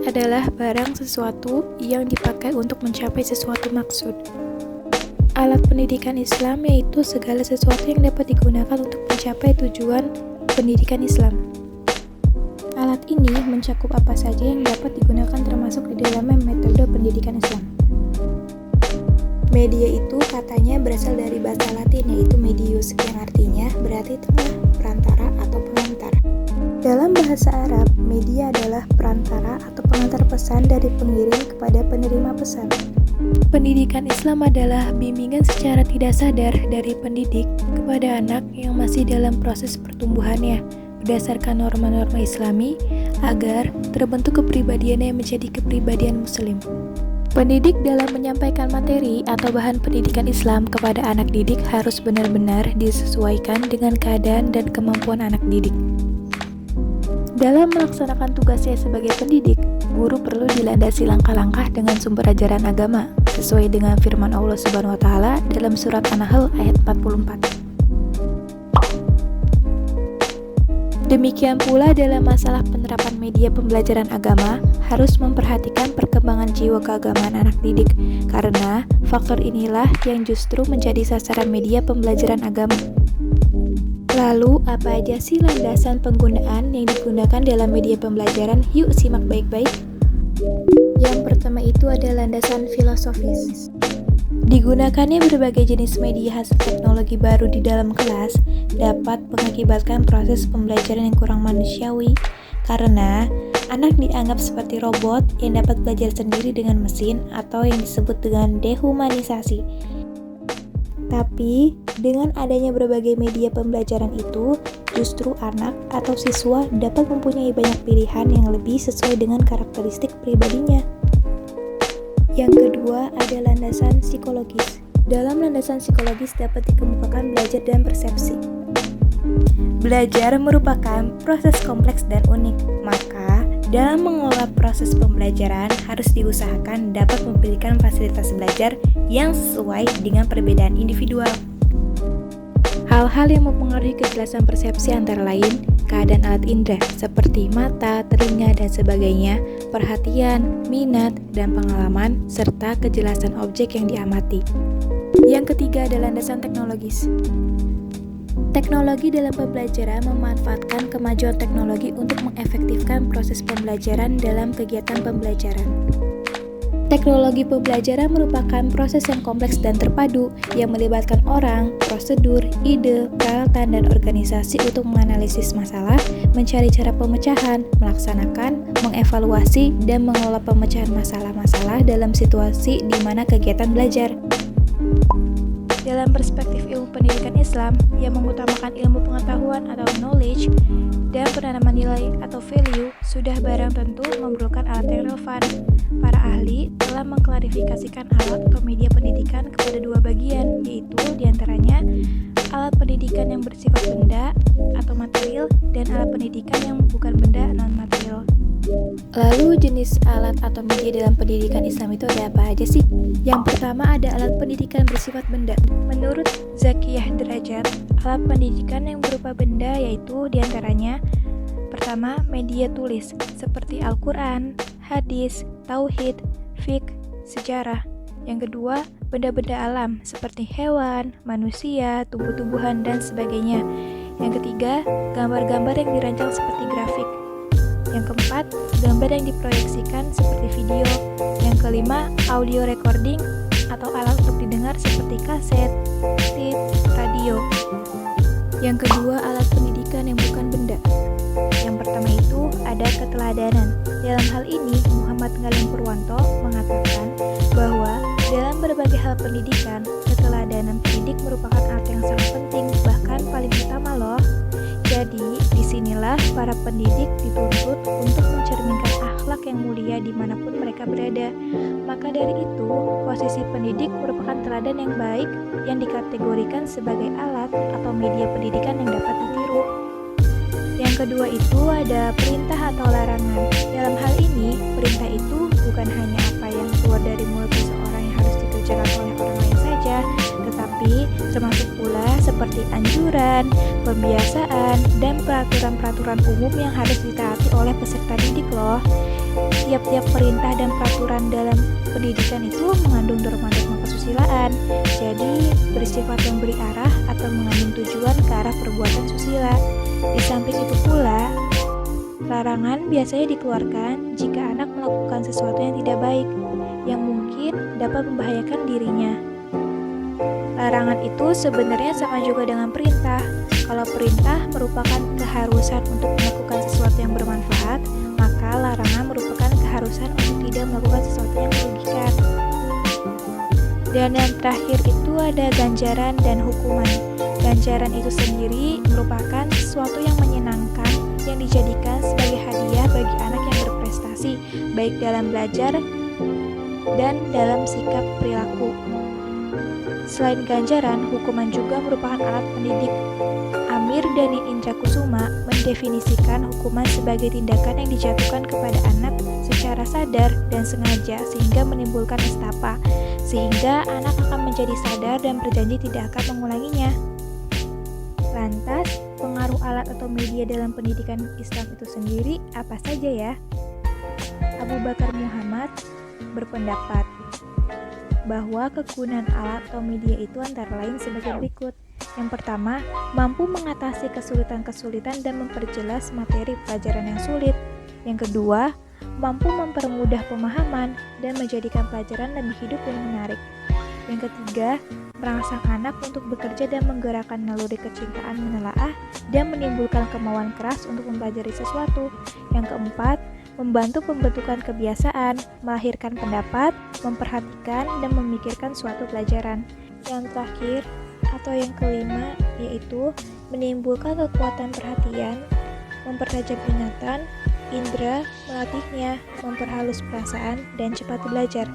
adalah barang sesuatu yang dipakai untuk mencapai sesuatu maksud. Alat pendidikan Islam yaitu segala sesuatu yang dapat digunakan untuk mencapai tujuan pendidikan Islam. Alat ini mencakup apa saja yang dapat digunakan termasuk di dalamnya metode pendidikan Islam. Media itu katanya berasal dari bahasa Latin yaitu medius, yang artinya berarti tengah, perantara, atau pengantar. Dalam bahasa Arab, media adalah perantara atau pengantar pesan dari pengirim kepada penerima pesan. Pendidikan Islam adalah bimbingan secara tidak sadar dari pendidik kepada anak yang masih dalam proses pertumbuhannya berdasarkan norma-norma Islami agar terbentuk kepribadiannya menjadi kepribadian Muslim. Pendidik dalam menyampaikan materi atau bahan pendidikan Islam kepada anak didik harus benar-benar disesuaikan dengan keadaan dan kemampuan anak didik. Dalam melaksanakan tugasnya sebagai pendidik, guru perlu dilandasi langkah-langkah dengan sumber ajaran agama sesuai dengan firman Allah Subhanahu wa taala dalam surat An-Nahl ayat 44. Demikian pula dalam masalah penerapan media pembelajaran agama harus memperhatikan perkembangan jiwa keagamaan anak didik karena faktor inilah yang justru menjadi sasaran media pembelajaran agama. Lalu, apa aja sih landasan penggunaan yang digunakan dalam media pembelajaran? Yuk simak baik-baik. Yang pertama itu ada landasan filosofis. Digunakannya berbagai jenis media hasil teknologi baru di dalam kelas dapat mengakibatkan proses pembelajaran yang kurang manusiawi karena anak dianggap seperti robot yang dapat belajar sendiri dengan mesin atau yang disebut dengan dehumanisasi. Tapi, dengan adanya berbagai media pembelajaran itu, justru anak atau siswa dapat mempunyai banyak pilihan yang lebih sesuai dengan karakteristik pribadinya. Yang kedua, ada landasan psikologis. Dalam landasan psikologis dapat dikemukakan belajar dan persepsi. Belajar merupakan proses kompleks dan unik, maka dalam mengelola proses pembelajaran harus diusahakan dapat memiliki fasilitas belajar yang sesuai dengan perbedaan individual. Hal-hal yang mempengaruhi kejelasan persepsi antara lain keadaan alat indera seperti mata, telinga, dan sebagainya, perhatian, minat, dan pengalaman, serta kejelasan objek yang diamati. Yang ketiga adalah landasan teknologis. Teknologi dalam pembelajaran memanfaatkan kemajuan teknologi untuk mengefektifkan proses pembelajaran dalam kegiatan pembelajaran. Teknologi pembelajaran merupakan proses yang kompleks dan terpadu yang melibatkan orang, prosedur, ide, peralatan, dan organisasi untuk menganalisis masalah, mencari cara pemecahan, melaksanakan, mengevaluasi, dan mengelola pemecahan masalah-masalah dalam situasi di mana kegiatan belajar. Dalam perspektif ilmu pendidikan Islam yang mengutamakan ilmu pengetahuan atau knowledge dan penanaman nilai atau value sudah barang tentu memerlukan alat yang relevan. Para ahli telah mengklarifikasikan alat atau media pendidikan kepada dua bagian, yaitu diantaranya alat pendidikan yang bersifat benda atau material dan alat pendidikan yang bukan benda non-material. Lalu jenis alat atau media dalam pendidikan Islam itu ada apa aja sih? Yang pertama ada alat pendidikan bersifat benda. Menurut Zakiyah Derajat, alat pendidikan yang berupa benda yaitu diantaranya pertama, media tulis seperti Al-Quran, hadis, tauhid, fiqh, sejarah. Yang kedua, benda-benda alam seperti hewan, manusia, tumbuh-tumbuhan, dan sebagainya. Yang ketiga, gambar-gambar yang dirancang seperti grafik. Yang keempat, gambar yang diproyeksikan seperti video. Yang kelima, audio recording atau alat untuk didengar seperti kaset, tape, radio. Yang kedua, alat pendidikan yang bukan benda. Yang pertama itu ada keteladanan. Dalam hal ini, Muhammad Ngalim Purwanto mengatakan bahwa dalam berbagai hal pendidikan, keteladanan pendidik merupakan alat yang sangat penting, bahkan paling utama loh. Jadi, disinilah para pendidik dituntut untuk mencerminkan akhlak yang mulia dimanapun mereka berada. Maka dari itu, posisi pendidik merupakan teladan yang baik yang dikategorikan sebagai alat atau media pendidikan yang dapat ditiru. Yang kedua itu ada perintah atau larangan. Dalam hal ini, perintah itu bukan hanya apa yang keluar dari mulut seseorang yang harus dikerjakan oleh orang lain saja, tetapi termasuk pula seperti anjuran, pembiasaan, dan peraturan-peraturan umum yang harus ditaati oleh peserta didik loh. Tiap-tiap perintah dan peraturan dalam pendidikan itu mengandung dogma-dogma kesusilaan, jadi bersifat memberi arah atau mengandung tujuan ke arah perbuatan susila. Di samping itu pula, larangan biasanya dikeluarkan jika anak melakukan sesuatu yang tidak baik, yang mungkin dapat membahayakan dirinya. Larangan itu sebenarnya sama juga dengan perintah. Kalau perintah merupakan keharusan untuk melakukan sesuatu yang bermanfaat, maka larangan merupakan keharusan untuk tidak melakukan sesuatu yang merugikan. Dan yang terakhir itu ada ganjaran dan hukuman. Ganjaran itu sendiri merupakan sesuatu yang menyenangkan yang dijadikan sebagai hadiah bagi anak yang berprestasi, baik dalam belajar dan dalam sikap perilaku. Selain ganjaran, hukuman juga merupakan alat pendidik. Amir Dhani Indrakusuma mendefinisikan hukuman sebagai tindakan yang dijatuhkan kepada anak secara sadar dan sengaja sehingga menimbulkan nestapa, sehingga anak akan menjadi sadar dan berjanji tidak akan mengulanginya. Lantas, pengaruh alat atau media dalam pendidikan Islam itu sendiri apa saja ya? Abu Bakar Muhammad berpendapat bahwa kegunaan alat atau media itu antara lain sebagai berikut. Yang pertama, mampu mengatasi kesulitan-kesulitan dan memperjelas materi pelajaran yang sulit. Yang kedua, mampu mempermudah pemahaman dan menjadikan pelajaran lebih hidup dan menarik. Yang ketiga, merangsang anak untuk bekerja dan menggerakkan naluri kecintaan menelaah dan menimbulkan kemauan keras untuk mempelajari sesuatu. Yang keempat, membantu pembentukan kebiasaan, melahirkan pendapat, memperhatikan, dan memikirkan suatu pelajaran. Yang terakhir, atau yang kelima, yaitu menimbulkan kekuatan perhatian, mempertajam ingatan, indera, melatihnya, memperhalus perasaan, dan cepat belajar.